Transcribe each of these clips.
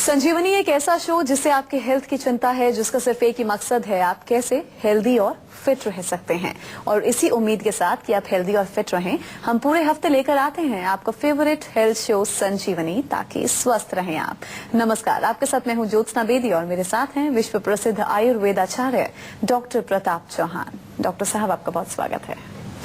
संजीवनी एक ऐसा शो जिससे आपके हेल्थ की चिंता है, जिसका सिर्फ एक ही मकसद है, आप कैसे हेल्दी और फिट रह सकते हैं। और इसी उम्मीद के साथ कि आप हेल्दी और फिट रहें, हम पूरे हफ्ते लेकर आते हैं आपका फेवरेट हेल्थ शो संजीवनी, ताकि स्वस्थ रहें आप। नमस्कार, आपके साथ मैं हूं ज्योत्सना बेदी और मेरे साथ हैं विश्व प्रसिद्ध आयुर्वेद आचार्य डॉक्टर प्रताप चौहान। डॉक्टर साहब, आपका बहुत स्वागत है।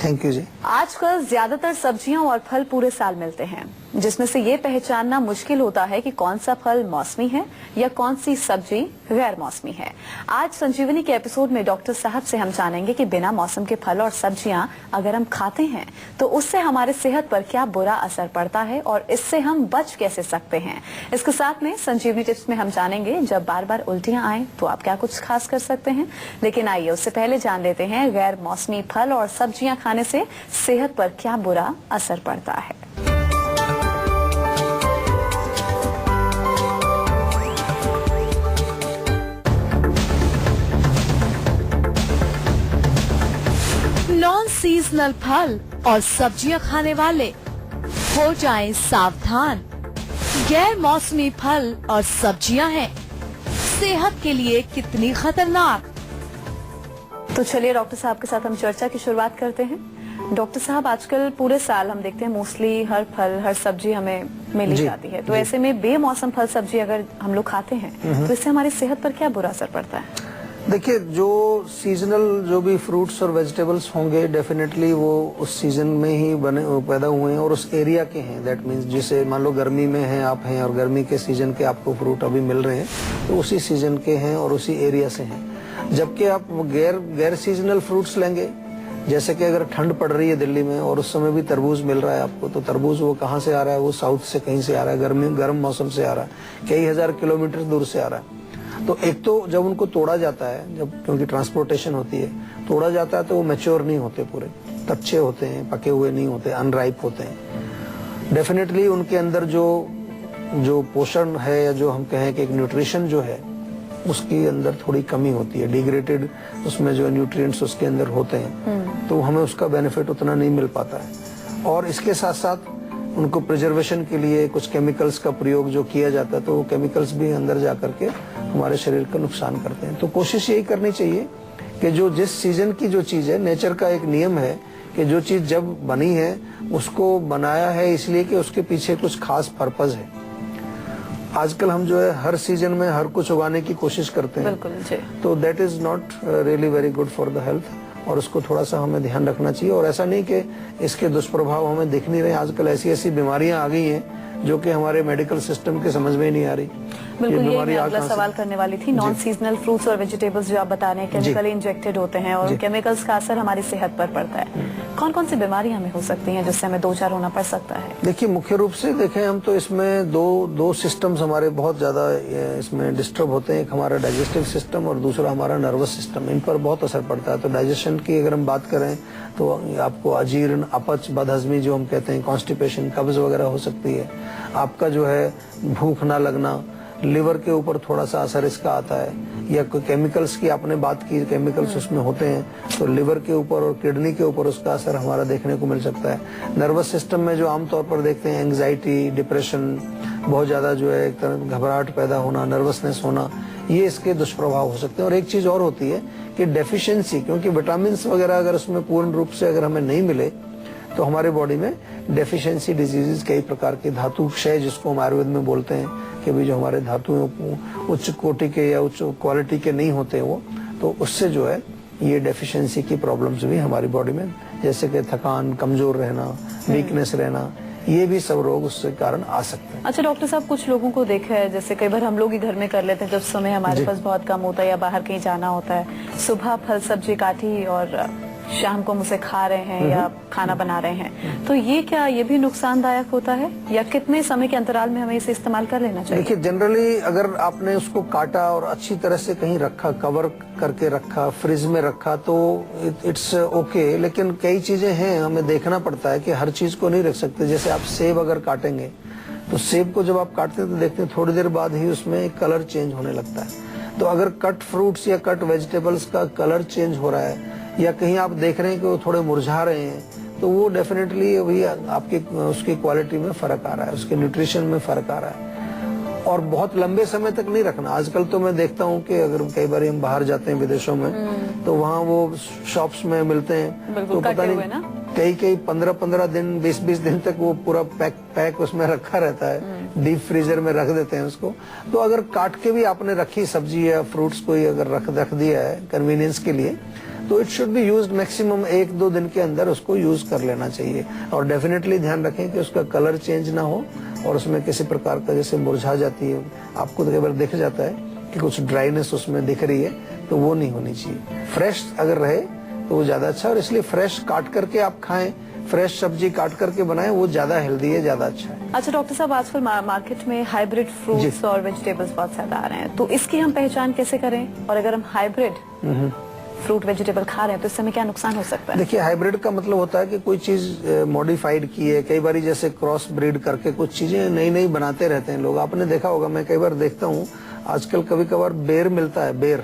थैंक यू जी। आजकल ज्यादातर सब्जियां और फल पूरे साल मिलते हैं, जिसमें से ये पहचानना मुश्किल होता है कि कौन सा फल मौसमी है या कौन सी सब्जी गैर मौसमी है। आज संजीवनी के एपिसोड में डॉक्टर साहब से हम जानेंगे कि बिना मौसम के फल और सब्जियां अगर हम खाते हैं तो उससे हमारे सेहत पर क्या बुरा असर पड़ता है और इससे हम बच कैसे सकते हैं। इसके साथ में संजीवनी टिप्स में हम जानेंगे जब बार बार उल्टियां आए तो आप क्या कुछ खास कर सकते हैं। लेकिन आइए उससे पहले जान लेते हैं गैर मौसमी फल और सब्जियां खाने से सेहत पर क्या बुरा असर पड़ता है। नॉन सीजनल फल और सब्जियां खाने वाले हो जाएं सावधान। गैर मौसमी फल और सब्जियां हैं सेहत के लिए कितनी खतरनाक। तो चलिए डॉक्टर साहब के साथ हम चर्चा की शुरुआत करते हैं। डॉक्टर साहब, आजकल पूरे साल हम देखते हैं मोस्टली हर फल हर सब्जी हमें मिल ही जाती है, तो ऐसे में बेमौसम फल सब्जी अगर हम लोग खाते हैं तो इससे हमारी सेहत पर क्या बुरा असर पड़ता है। देखिए, जो सीजनल जो भी फ्रूट्स और वेजिटेबल्स होंगे डेफिनेटली वो उस सीजन में ही पैदा हुए हैं और उस एरिया के हैं। दैट मीन्स जैसे मान लो गर्मी में हैं आप हैं और गर्मी के सीजन के आपको फ्रूट अभी मिल रहे हैं तो उसी सीजन के हैं और उसी एरिया से हैं। जबकि आप गैर सीजनल फ्रूट्स लेंगे, जैसे कि अगर ठंड पड़ रही है दिल्ली में और उस समय भी तरबूज मिल रहा है आपको, तो तरबूज वो कहाँ से आ रहा है, वो साउथ से कहीं से आ रहा है, गर्म मौसम से आ रहा है, कई हजार किलोमीटर दूर से आ रहा है। तो एक तो जब उनको तोड़ा जाता है, जब क्योंकि ट्रांसपोर्टेशन होती है, तोड़ा जाता है तो वो मैच्योर नहीं होते, पूरे कच्चे होते हैं, पके हुए नहीं होते, अनराइप होते हैं। डेफिनेटली उनके अंदर जो पोषण है या जो हम कहें कि एक न्यूट्रिशन जो है उसके अंदर थोड़ी कमी होती है, डिग्रेडेड उसमें जो न्यूट्रिएंट्स उसके अंदर होते हैं, तो हमें उसका बेनिफिट उतना नहीं मिल पाता है। और इसके साथ साथ उनको प्रिजर्वेशन के लिए कुछ केमिकल्स का प्रयोग जो किया जाता है, तो वो केमिकल्स भी अंदर जा करके हमारे शरीर का नुकसान करते हैं। तो कोशिश यही करनी चाहिए कि जो जिस सीजन की जो चीज है, नेचर का एक नियम है कि जो चीज जब बनी है उसको बनाया है इसलिए कि उसके पीछे कुछ खास पर्पज है। आजकल हम जो है हर सीजन में हर कुछ उगाने की कोशिश करते हैं, तो that is not really very good for the health, और उसको थोड़ा सा हमें ध्यान रखना चाहिए। और ऐसा नहीं कि इसके दुष्प्रभाव हमें दिख नहीं रहे। आजकल ऐसी ऐसी बीमारियां आ गई हैं जो कि हमारे मेडिकल सिस्टम के समझ में ही नहीं आ रही। बिल्कुल, ये मैं अगला सवाल करने वाली थी। नॉन सीजनल फ्रूट्स और वेजिटेबल्स जो आप बता रहे हैं केमिकली इंजेक्टेड होते हैं और केमिकल्स का असर हमारी सेहत पर पड़ता है। कौन कौन सी बीमारियां हमें हो सकती हैं जिससे हमें दो चार होना पड़ सकता है। देखिए, मुख्य रूप से देखें हम तो इसमें दो सिस्टम्स हमारे बहुत ज्यादा इसमें डिस्टर्ब होते हैं। एक हमारा डाइजेस्टिव सिस्टम और दूसरा हमारा नर्वस सिस्टम, इन पर बहुत असर पड़ता है। तो डाइजेशन की अगर हम बात करें तो आपको अजीर्ण, अपच, बदहजमी जो हम कहते हैं, कॉन्स्टिपेशन, कब्ज वगैरह हो सकती है। आपका जो है भूख ना लगना, लिवर के ऊपर थोड़ा सा असर इसका आता है। या कोई केमिकल्स की आपने बात की, केमिकल्स उसमें होते हैं तो लिवर के ऊपर और किडनी के ऊपर उसका असर हमारा देखने को मिल सकता है। नर्वस सिस्टम में जो आमतौर पर देखते हैं एंग्जाइटी, डिप्रेशन, बहुत ज्यादा जो है एक तरह घबराहट पैदा होना, नर्वसनेस होना, ये इसके दुष्प्रभाव हो सकते हैं। और एक चीज और होती है कि डेफिशिएंसी, क्योंकि विटामिन वगैरह अगर उसमें पूर्ण रूप से अगर हमें नहीं मिले तो हमारे बॉडी में डेफिशिएंसी डिजीजेस, कई प्रकार के धातु क्षय जिसको हम आयुर्वेद में बोलते हैं कि भी जो हमारे धातु उच्च कोटि के या उच्च क्वालिटी के नहीं होते वो, तो उससे जो है ये डेफिशिएंसी की प्रॉब्लम्स भी हमारी बॉडी में, जैसे कि थकान, कमजोर रहना, वीकनेस रहना, ये भी सब रोग उसके कारण आ सकते हैं। अच्छा डॉक्टर साहब, कुछ लोगों को देखा है, जैसे कई बार हम लोग ही घर में कर लेते हैं जब समय हमारे पास बहुत कम होता है या बाहर कहीं जाना होता है, सुबह फल सब्जी काटी और शाम को मुझसे खा रहे हैं या खाना बना रहे हैं, तो ये भी नुकसानदायक होता है या कितने समय के अंतराल में हमें इसे इस्तेमाल कर लेना चाहिए। देखिए, जनरली अगर आपने उसको काटा और अच्छी तरह से कहीं रखा, कवर करके रखा, फ्रिज में रखा, तो इट्स ओके। लेकिन कई चीजें हैं, हमें देखना पड़ता है कि हर चीज को नहीं रख सकते। जैसे आप सेब अगर काटेंगे तो सेब को जब आप काटते हैं तो देखते हैं थोड़ी देर बाद ही उसमें कलर चेंज होने लगता है। तो अगर कट फ्रूट्स या कट वेजिटेबल्स का कलर चेंज हो रहा है या कहीं आप देख रहे हैं कि वो थोड़े मुरझा रहे हैं, तो वो डेफिनेटली अभी आपकी उसकी क्वालिटी में फर्क आ रहा है, उसके न्यूट्रिशन में फर्क आ रहा है। और बहुत लंबे समय तक नहीं रखना। आजकल तो मैं देखता हूँ कि अगर कई बार हम बाहर जाते हैं विदेशों में तो वहाँ वो शॉप्स में मिलते हैं तो पता नहीं कई 15 दिन 20 दिन तक वो पूरा पैक उसमें रखा रहता है, डीप फ्रीजर में रख देते हैं उसको। तो अगर काट के भी आपने रखी सब्जी या फ्रूट्स कोई अगर रख दिया है कन्वीनियंस के लिए तो it should be used maximum 1-2 दिन के अंदर उसको यूज कर लेना चाहिए। और डेफिनेटली ध्यान रखें कि उसका कलर चेंज ना हो और उसमें किसी प्रकार का जैसे मुरझा जाती है, आपको तो कई बार दिख जाता है कि कुछ ड्राइनेस उसमें दिख रही है, तो वो नहीं होनी चाहिए। फ्रेश अगर रहे तो वो ज्यादा अच्छा, और इसलिए फ्रेश काट करके आप खाएं, फ्रेश सब्जी काट करके बनाएं, वो ज्यादा हेल्दी है, ज्यादा अच्छा है। अच्छा डॉक्टर साहब, आजकल मार्केट में हाइब्रिड फ्रूट्स और वेजिटेबल्स बहुत ज्यादा आ रहे हैं, तो इसकी हम पहचान कैसे करें? और अगर हम हाइब्रिड फ्रूट वेजिटेबल खा रहे हैं तो इससे हमें क्या नुकसान हो सकता है? देखिए, हाइब्रिड का मतलब होता है कि कोई चीज मॉडिफाइड की है, कई बार जैसे क्रॉस ब्रीड करके कुछ चीजें नई बनाते रहते हैं लोग। आपने देखा होगा, मैं कई बार देखता हूँ आजकल कभी कभार बेर मिलता है, बेर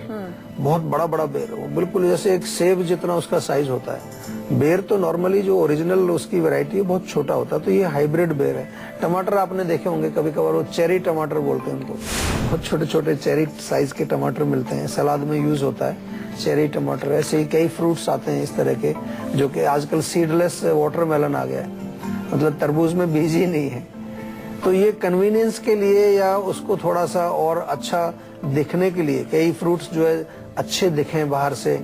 बहुत बड़ा बेर, वो बिल्कुल जैसे एक सेब जितना उसका साइज होता है। बेर तो नॉर्मली जो ओरिजिनल उसकी वैरायटी है बहुत छोटा होता है, तो ये हाइब्रिड बेर है। टमाटर आपने देखे होंगे कभी कभार, वो चेरी टमाटर बोलते हैं उनको, बहुत छोटे छोटे चेरी साइज के टमाटर मिलते हैं, सलाद में यूज होता है चेरी टमाटर। ऐसे ही कई फ्रूट्स आते हैं इस तरह के, जो कि आजकल सीडलेस वाटरमेलन आ गया है, मतलब तरबूज में बीज ही नहीं है। तो ये कन्वीनियंस के लिए या उसको थोड़ा सा और अच्छा दिखने के लिए कई फ्रूट्स जो है अच्छे दिखें बाहर से,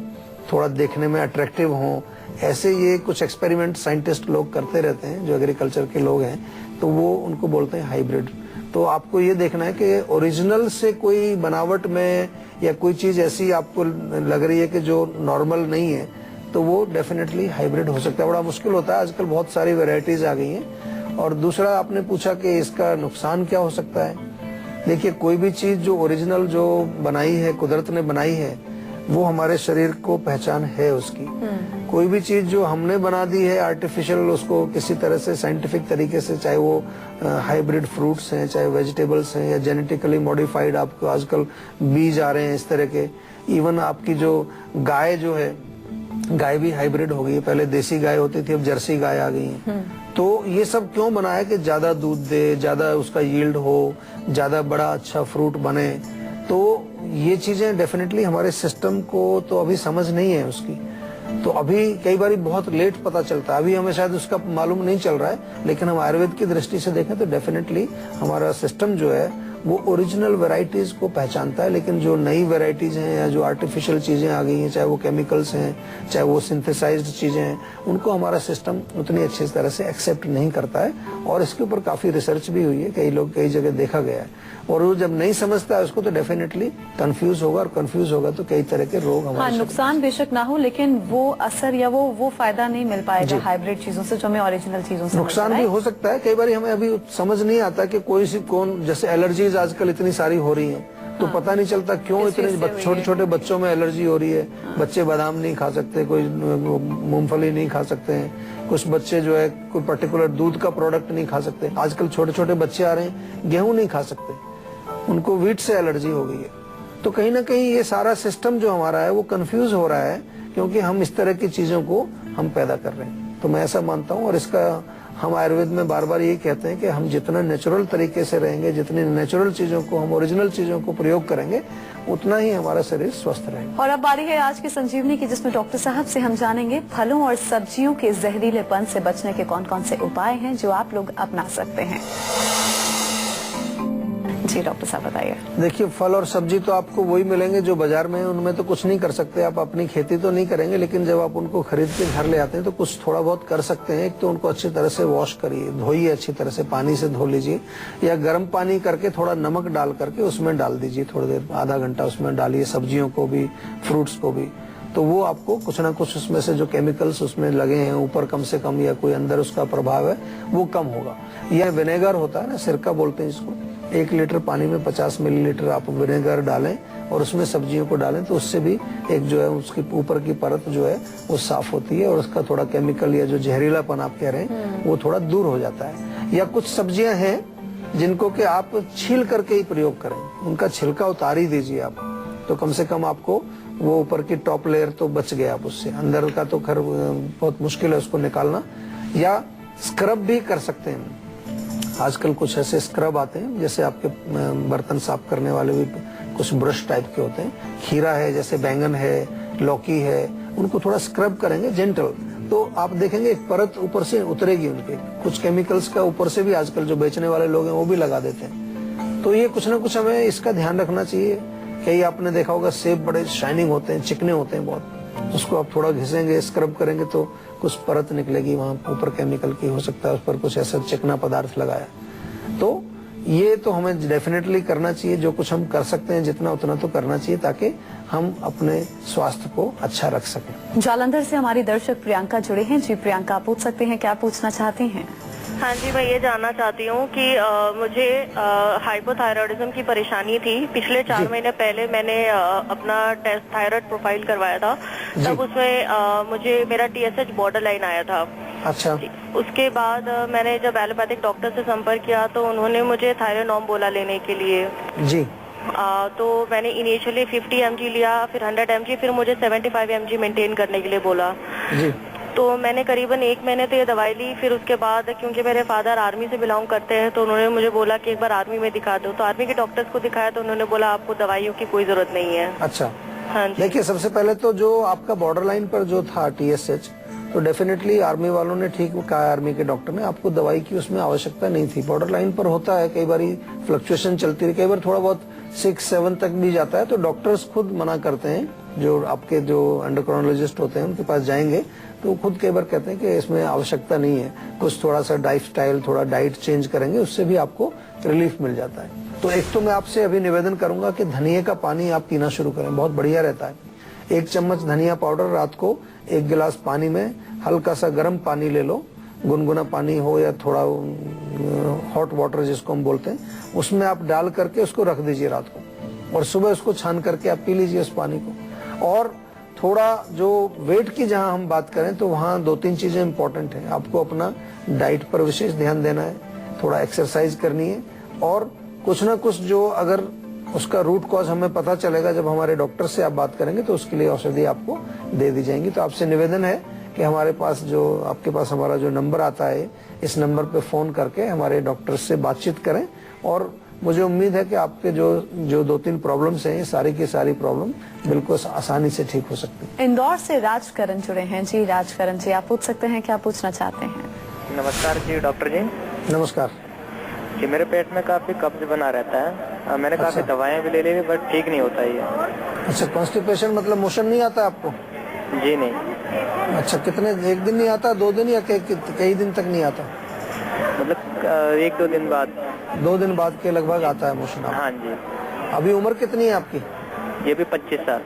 थोड़ा देखने में अट्रैक्टिव हों, ऐसे ये कुछ एक्सपेरिमेंट साइंटिस्ट लोग करते रहते हैं जो एग्रीकल्चर के लोग हैं, तो वो उनको बोलते हैं हाइब्रिड। तो आपको ये देखना है कि ओरिजिनल से कोई बनावट में या कोई चीज ऐसी आपको लग रही है कि जो नॉर्मल नहीं है, तो वो डेफिनेटली हाइब्रिड हो सकता है। बड़ा मुश्किल होता है, आजकल बहुत सारी वेराइटीज आ गई हैं। और दूसरा आपने पूछा कि इसका नुकसान क्या हो सकता है। देखिए, कोई भी चीज जो ओरिजिनल जो बनाई है, कुदरत ने बनाई है, वो हमारे शरीर को पहचान है उसकी। कोई भी चीज जो हमने बना दी है आर्टिफिशियल, उसको किसी तरह से साइंटिफिक तरीके से, चाहे वो हाइब्रिड फ्रूट्स हैं, चाहे वेजिटेबल्स हैं, या जेनेटिकली मॉडिफाइड आपको आजकल बीज आ रहे हैं इस तरह के। इवन आपकी जो गाय जो है, गाय भी हाइब्रिड हो गई है। पहले देसी गाय होती थी, अब जर्सी गाय आ गई है। तो ये सब क्यों बना है कि ज्यादा दूध दे, ज्यादा उसका यील्ड हो, ज्यादा बड़ा अच्छा फ्रूट बने। तो ये चीजें डेफिनेटली हमारे सिस्टम को तो अभी समझ नहीं है उसकी, तो अभी कई बार बहुत लेट पता चलता है, अभी हमें शायद उसका मालूम नहीं चल रहा है। लेकिन हम आयुर्वेद की दृष्टि से देखें तो डेफिनेटली हमारा सिस्टम जो है वो ओरिजिनल वैरायटीज को पहचानता है। लेकिन जो नई वैरायटीज हैं या जो आर्टिफिशियल चीजें आ गई हैं, चाहे वो केमिकल्स हैं, चाहे वो सिंथेसाइज्ड चीजें हैं, उनको हमारा सिस्टम उतनी अच्छी तरह से एक्सेप्ट नहीं करता है। और इसके ऊपर काफी रिसर्च भी हुई है, कई जगह देखा गया है। और वो जब नहीं समझता है उसको तो डेफिनेटली कंफ्यूज होगा, और कंफ्यूज होगा तो कई तरह के रोग हमारे। नुकसान बेशक ना हो, लेकिन वो असर या वो फायदा नहीं मिल पाएगा हाइब्रिड चीजों से जो हमें ओरिजिनल चीजों से। नुकसान भी हो सकता है, कई बार हमें अभी समझ नहीं आता कि कोई सी कौन, जैसे एलर्जीज आजकल इतनी सारी हो रही हैं, तो पता नहीं चलता क्यों इतने छोटे छोटे बच्चों में एलर्जी हो रही है। बच्चे बादाम नहीं खा सकते, कोई मूंगफली नहीं खा सकते हैं, कुछ बच्चे जो है कोई पर्टिकुलर दूध का प्रोडक्ट नहीं खा सकते। आजकल छोटे छोटे बच्चे आ रहे हैं, गेहूं नहीं खा सकते, उनको व्हीट से एलर्जी हो गई है। तो कहीं ना कहीं ये सारा सिस्टम जो हमारा है वो कंफ्यूज हो रहा है, क्योंकि हम इस तरह की चीजों को हम पैदा कर रहे हैं। तो मैं ऐसा मानता हूँ, और इसका हम आयुर्वेद में बार बार ये कहते हैं कि हम जितना नेचुरल तरीके से रहेंगे, जितनी नेचुरल चीजों को हम, ओरिजिनल चीजों को प्रयोग करेंगे, उतना ही हमारा शरीर स्वस्थ रहेगा। और अब बारी है आज की संजीवनी की, जिसमें डॉक्टर साहब से हम जानेंगे फलों और सब्जियों के जहरीलेपन से बचने के कौन कौन से उपाय हैं जो आप लोग अपना सकते हैं। जी डॉक्टर साहब बताइए। देखिए, फल और सब्जी तो आपको वही मिलेंगे जो बाजार में है, उनमें तो कुछ नहीं कर सकते। आप अपनी खेती तो नहीं करेंगे, लेकिन जब आप उनको खरीद के घर ले आते हैं तो कुछ थोड़ा बहुत कर सकते हैं। एक तो उनको अच्छी तरह से वॉश करिए, धोइए, अच्छी तरह से पानी से धो लीजिए, या गर्म पानी करके थोड़ा नमक डाल करके उसमें डाल दीजिए, थोड़ी देर, आधा घंटा उसमें डालिए, सब्जियों को भी, फ्रूट्स को भी। तो वो आपको कुछ ना कुछ उसमें से जो केमिकल्स उसमें लगे हैं ऊपर कम से कम, या कोई अंदर उसका प्रभाव है, वो कम होगा। या विनेगर होता है ना, सिरका बोलते हैं इसको, 1 लीटर पानी में 50 मिलीलीटर आप विनेगर डालें और उसमें सब्जियों को डालें, तो उससे भी एक जो है उसकी ऊपर की परत जो है वो साफ होती है, और उसका थोड़ा केमिकल या जो जहरीलापन आप कह रहे हैं वो थोड़ा दूर हो जाता है। या कुछ सब्जियां हैं जिनको कि आप छील करके ही प्रयोग करें, उनका छिलका उतार ही दीजिए आप, तो कम से कम आपको वो ऊपर की टॉप लेयर तो बच गया आप उससे, अंदर का तो खैर बहुत मुश्किल है उसको निकालना। या स्क्रब भी कर सकते हैं, आजकल कुछ ऐसे स्क्रब आते हैं, जैसे आपके बर्तन साफ करने वाले भी कुछ ब्रश टाइप के होते हैं। खीरा है, जैसे बैंगन है, लौकी है, उनको थोड़ा स्क्रब करेंगे जेंटल, तो आप देखेंगे एक परत ऊपर से उतरेगी उनके। कुछ केमिकल्स का ऊपर से भी आजकल जो बेचने वाले लोग हैं वो भी लगा देते हैं। तो ये कुछ ना कुछ हमें इसका ध्यान रखना चाहिए। कई आपने देखा होगा सेब बड़े शाइनिंग होते हैं, चिकने होते हैं बहुत, उसको आप थोड़ा घिसेंगे, स्क्रब करेंगे तो कुछ परत निकलेगी वहां ऊपर केमिकल की, हो सकता है उस पर कुछ ऐसा चिकना पदार्थ लगाया। तो ये तो हमें डेफिनेटली करना चाहिए, जो कुछ हम कर सकते हैं जितना उतना तो करना चाहिए, ताकि हम अपने स्वास्थ्य को अच्छा रख सकें। जालंधर से हमारी दर्शक प्रियंका जुड़े हैं। जी प्रियंका, पूछ सकते हैं, क्या पूछना चाहते हैं? हाँ जी, मैं ये जानना चाहती हूँ कि मुझे हाइपोथायरॉयडिज्म की परेशानी थी। पिछले 4 महीने पहले मैंने अपना टेस्ट थायराइड प्रोफाइल करवाया था, तब उसमें मुझे मेरा TSH बॉर्डर लाइन आया था। अच्छा। उसके बाद मैंने जब एलोपैथिक डॉक्टर से संपर्क किया तो उन्होंने मुझे थायरोनॉम बोला लेने के लिए। जी। तो मैंने इनिशियली 50 mg लिया, फिर 100 mg, फिर मुझे 75 mg मेंटेन करने के लिए बोला। जी। तो मैंने करीबन 1 महीने तो ये दवाई ली। फिर उसके बाद क्योंकि मेरे फादर आर्मी से बिलोंग करते हैं तो उन्होंने मुझे बोला कि एक बार आर्मी में दिखा दो। तो आर्मी के डॉक्टर्स को दिखाया तो उन्होंने बोला आपको दवाइयों की कोई जरूरत नहीं है। अच्छा। हाँ जी। देखिए, सबसे पहले तो जो आपका बॉर्डर लाइन पर जो था TSH, तो डेफिनेटली आर्मी वालों ने ठीक कहा, आर्मी के डॉक्टर ने, आपको दवाई की उसमें आवश्यकता नहीं थी। बॉर्डर लाइन पर होता है, कई बार फ्लक्चुएशन चलती है, कई बार थोड़ा बहुत 6-7 तक भी जाता है, तो डॉक्टर्स खुद मना करते हैं। जो आपके जो एंडोक्राइनोलॉजिस्ट होते हैं उनके पास जाएंगे तो खुद कई बार कहते हैं कि इसमें आवश्यकता नहीं है, कुछ थोड़ा सा लाइफ स्टाइल, थोड़ा डाइट चेंज करेंगे, उससे भी आपको रिलीफ मिल जाता है। तो एक तो मैं आपसे अभी निवेदन करूंगा कि धनिया का पानी आप पीना शुरू करें, बहुत बढ़िया रहता है। 1 चम्मच धनिया पाउडर रात को 1 गिलास पानी में, हल्का सा गर्म पानी ले लो, गुनगुना पानी हो या थोड़ा हॉट वाटर जिसको हम बोलते हैं, उसमें आप डाल करके उसको रख दीजिए रात को, और सुबह उसको छान करके आप पी लीजिए उस पानी को। और थोड़ा जो वेट की जहां हम बात करें तो वहां 2-3 चीजें इंपॉर्टेंट हैं। आपको अपना डाइट पर विशेष ध्यान देना है, थोड़ा एक्सरसाइज करनी है, और कुछ ना कुछ जो अगर उसका रूट कॉज हमें पता चलेगा जब हमारे डॉक्टर से आप बात करेंगे तो उसके लिए औषधि आपको दे दी जाएंगी। तो आपसे निवेदन है कि हमारे पास जो आपके पास हमारा जो नंबर आता है, इस नंबर पे फोन करके हमारे डॉक्टर से बातचीत करें, और मुझे उम्मीद है कि आपके जो 2-3 प्रॉब्लम्स हैं, सारी की सारी प्रॉब्लम बिल्कुल आसानी से ठीक हो सकती है। इंदौर से राजकरण जुड़े हैं। जी राजकरण जी, आप पूछ सकते हैं, क्या पूछना चाहते हैं? नमस्कार जी डॉक्टर जी। नमस्कार जी, मेरे पेट में काफी कब्ज बना रहता है। मैंने काफी दवाएं भी ले ली बट ठीक नहीं होता ये। अच्छा, कॉन्स्टिपेशन मतलब मोशन नहीं आता आपको? जी नहीं। अच्छा, कितने, 1 दिन नहीं आता, 2 दिन या कई दिन तक नहीं आता? मतलब 1-2 दिन बाद। 2 दिन बाद के लगभग आता है मोशन आपको? हाँ जी। अभी उम्र कितनी है आपकी? ये भी 25 साल।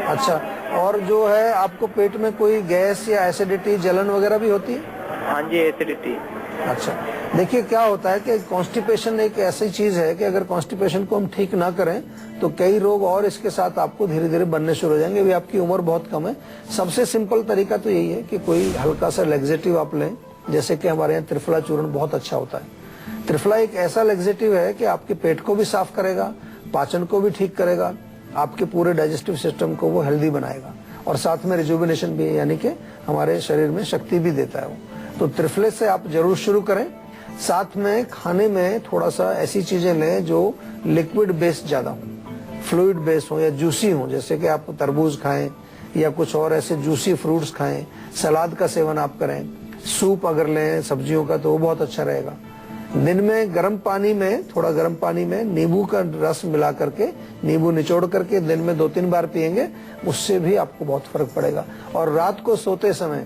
अच्छा, और जो है आपको पेट में कोई गैस या एसिडिटी, जलन वगैरह भी होती है? हाँ जी, एसिडिटी। अच्छा, देखिए क्या होता है कि कॉन्स्टिपेशन एक ऐसी चीज है कि अगर कॉन्स्टिपेशन को हम ठीक ना करें तो कई रोग और इसके साथ आपको धीरे धीरे बनने शुरू हो जाएंगे। अभी आपकी उम्र बहुत कम है। सबसे सिंपल तरीका तो यही है कि कोई हल्का सा लेग्जेटिव आप लें, जैसे कि हमारे यहाँ त्रिफला चूर्ण बहुत अच्छा होता है। त्रिफला एक ऐसा लेग्जेटिव है कि आपके पेट को भी साफ करेगा, पाचन को भी ठीक करेगा, आपके पूरे डाइजेस्टिव सिस्टम को वो हेल्दी बनाएगा, और साथ में रिजुविनेशन भी, यानी कि हमारे शरीर में शक्ति भी देता है वो। तो त्रिफले से आप जरूर शुरू करें। साथ में खाने में थोड़ा सा ऐसी चीजें लें जो लिक्विड बेस्ड ज्यादा हो, फ्लूइड बेस्ड हो या जूसी हो, जैसे कि आप तरबूज खाएं या कुछ और ऐसे जूसी फ्रूट्स खाएं, सलाद का सेवन आप करें, सूप अगर लें सब्जियों का तो वो बहुत अच्छा रहेगा। दिन में गर्म पानी में, थोड़ा गर्म पानी में नींबू का रस मिला करके, नींबू निचोड़ करके दिन में 2-3 बार पिएंगे, उससे भी आपको बहुत फर्क पड़ेगा। और रात को सोते समय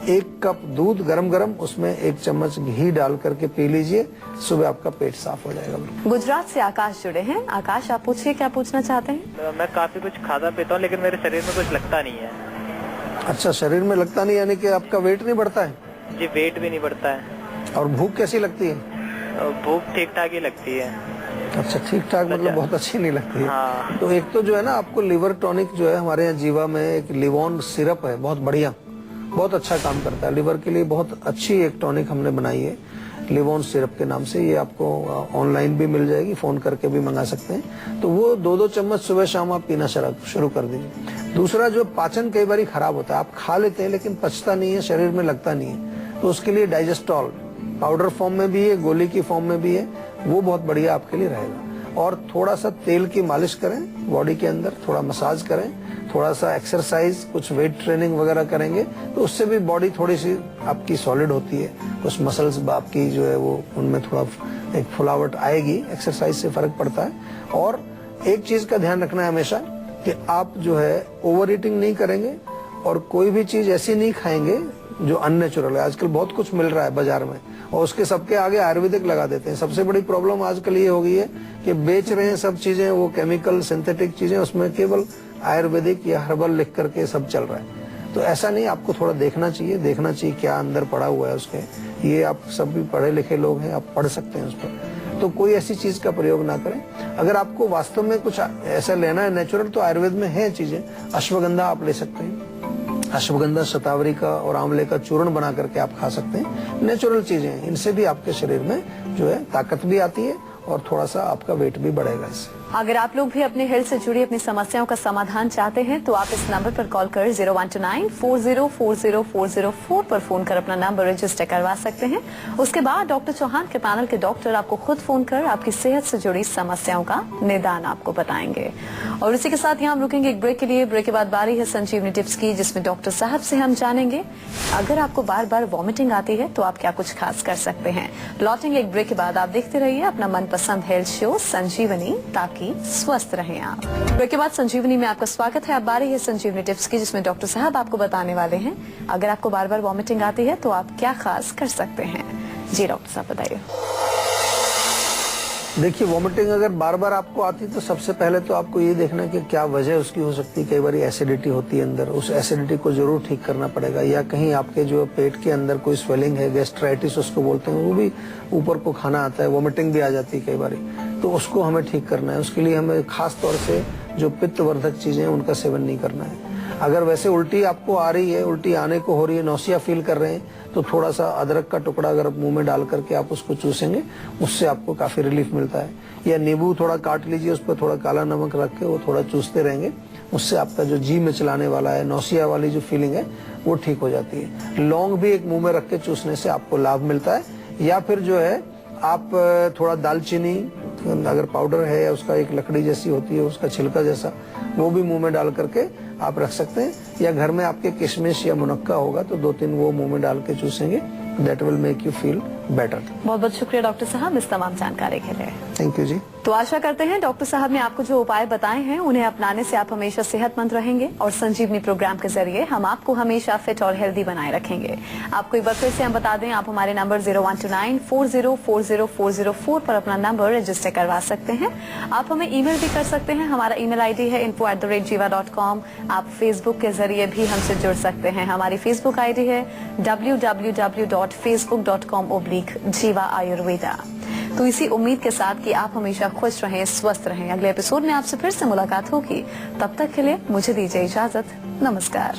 1 कप दूध गरम उसमें 1 चम्मच घी डाल करके पी लीजिए, सुबह आपका पेट साफ हो जाएगा। गुजरात से आकाश जुड़े हैं। आकाश, आप पूछिए, क्या पूछना चाहते हैं? मैं काफी कुछ खाता पीता हूँ लेकिन मेरे शरीर में कुछ लगता नहीं है। अच्छा, शरीर में लगता नहीं, यानी कि आपका वेट नहीं बढ़ता है? जी, वेट भी नहीं बढ़ता है। और भूख कैसी लगती है? भूख ठीक ठाक ही लगती है। अच्छा, ठीक ठाक मतलब बहुत अच्छी नहीं लगती है। हाँ। तो एक तो जो है ना, आपको लिवर टॉनिक जो है हमारे यहाँ जीवा में एक लिवोन सिरप है, बहुत बढ़िया, बहुत अच्छा काम करता है लिवर के लिए। बहुत अच्छी एक टॉनिक हमने बनाई है लिवोन सिरप के नाम से। ये आपको ऑनलाइन भी मिल जाएगी, फोन करके भी मंगा सकते हैं। तो वो 2-2 चम्मच सुबह शाम आप पीना शुरू कर दीजिए। दूसरा, जो पाचन कई बार खराब होता है, आप खा लेते हैं लेकिन पचता नहीं है, शरीर में लगता नहीं है, तो उसके लिए डाइजेस्टॉल पाउडर फॉर्म में भी है, गोली की फॉर्म में भी है, वो बहुत बढ़िया आपके लिए रहेगा। और थोड़ा सा तेल की मालिश करें बॉडी के अंदर, थोड़ा मसाज करें, थोड़ा सा एक्सरसाइज, कुछ वेट ट्रेनिंग वगैरह करेंगे तो उससे भी बॉडी थोड़ी सी आपकी सॉलिड होती है, कुछ मसल्स आपकी जो है वो उनमें थोड़ा एक फुलावट आएगी, एक्सरसाइज से फर्क पड़ता है। और एक चीज का ध्यान रखना है हमेशा कि आप जो है ओवर ईटिंग नहीं करेंगे और कोई भी चीज ऐसी नहीं खाएंगे जो अननेचुरल है। आजकल बहुत कुछ मिल रहा है बाजार में और उसके सबके आगे आयुर्वेदिक लगा देते हैं। सबसे बड़ी प्रॉब्लम आजकल ये हो गई है कि बेच रहे हैं सब चीजें, वो केमिकल सिंथेटिक चीजें, उसमें केवल आयुर्वेदिक या हर्बल लिख करके सब चल रहा है। तो ऐसा नहीं, आपको थोड़ा देखना चाहिए क्या अंदर पड़ा हुआ है उसके। ये आप सब भी पढ़े लिखे लोग हैं, आप पढ़ सकते हैं उस पर। तो कोई ऐसी चीज का प्रयोग ना करें। अगर आपको वास्तव में कुछ ऐसा लेना है नेचुरल, तो आयुर्वेद में है चीजें। अश्वगंधा आप ले सकते हैं, अश्वगंधा शतावरी का और आंवले का चूर्ण बना करके आप खा सकते हैं। नेचुरल चीजें हैं, इनसे भी आपके शरीर में जो है ताकत भी आती है और थोड़ा सा आपका वेट भी बढ़ेगा इससे। अगर आप लोग भी अपने हेल्थ से जुड़ी अपनी समस्याओं का समाधान चाहते हैं तो आप इस नंबर पर कॉल कर 0129404040 पर फोन कर अपना नंबर रजिस्टर करवा सकते हैं। उसके बाद डॉक्टर चौहान के पैनल के डॉक्टर आपको खुद फोन कर आपकी सेहत से जुड़ी समस्याओं का निदान आपको बताएंगे। और इसी के साथ यहाँ हम रुकेंगे एक ब्रेक के लिए। ब्रेक के बाद बारी है संजीवनी टिप्स की, जिसमें डॉक्टर साहब से हम जानेंगे अगर आपको बार बार वॉमिटिंग आती है तो आप क्या कुछ खास कर सकते हैं। लौटेंगे एक ब्रेक के बाद। आप देखते रहिए अपना मनपसंद हेल्थ शो संजीवनी, ताकि स्वस्थ रहें आप। ब्रेक के बाद संजीवनी में आपका स्वागत है। अब बारी है संजीवनी टिप्स की, जिसमें डॉक्टर साहब आपको बताने वाले हैं अगर आपको बार बार वॉमिटिंग आती है तो आप क्या खास कर सकते हैं। जी डॉक्टर साहब बताइए। देखिए, वॉमिटिंग अगर बार बार आपको आती है तो सबसे पहले तो आपको ये देखना है कि क्या वजह उसकी हो सकती है। कई बार एसिडिटी होती है अंदर, उस एसिडिटी को जरूर ठीक करना पड़ेगा। या कहीं आपके जो पेट के अंदर कोई स्वेलिंग है, गैस्ट्राइटिस उसको बोलते हैं, वो भी ऊपर को खाना आता है, वॉमिटिंग भी आ जाती है कई बार, तो उसको हमें ठीक करना है। उसके लिए हमें खास तौर से जो पित्तवर्धक चीजें हैं उनका सेवन नहीं करना है। अगर वैसे उल्टी आपको आ रही है, उल्टी आने को हो रही है, नौसिया फील कर रहे हैं, तो थोड़ा सा अदरक का टुकड़ा अगर मुंह में डाल करके आप उसको चूसेंगे, उससे आपको काफी रिलीफ मिलता है। या नींबू थोड़ा काट लीजिए, उस पर थोड़ा काला नमक रख के वो थोड़ा चूसते रहेंगे, उससे आपका जो जी में चलाने वाला है, नौसिया वाली जो फीलिंग है, वो ठीक हो जाती है। लौंग भी एक मुंह में रख के चूसने से आपको लाभ मिलता है। या फिर जो है आप थोड़ा दालचीनी अगर पाउडर है या उसका एक लकड़ी जैसी होती है, उसका छिलका जैसा, वो भी मुंह में डाल करके आप रख सकते हैं। या घर में आपके किशमिश या मुनक्का होगा तो 2-3 वो मुंह में डाल के चूसेंगे, that will make you feel better. बहुत बहुत शुक्रिया डॉक्टर साहब इस तमाम जानकारी के लिए। थैंक यू जी। तो आशा करते हैं डॉक्टर साहब ने आपको जो उपाय बताए हैं उन्हें अपनाने से आप हमेशा सेहतमंद रहेंगे और संजीवनी प्रोग्राम के जरिए हम आपको हमेशा फिट और हेल्दी बनाए रखेंगे। आपको एक बार फिर से हम बता दें, आप हमारे नंबर 0129404040 पर अपना नंबर रजिस्टर करवा सकते हैं। आप हमें ईमेल भी कर सकते हैं, हमारा ईमेल आईडी है info@jiva.com। आप फेसबुक के जरिए भी हमसे जुड़ सकते हैं, हमारी फेसबुक आईडी है www.facebook.com/jiva ayurveda। तो इसी उम्मीद के साथ कि आप हमेशा खुश रहें, स्वस्थ रहें। अगले एपिसोड में आपसे फिर से मुलाकात होगी, तब तक के लिए मुझे दीजिए इजाजत। नमस्कार।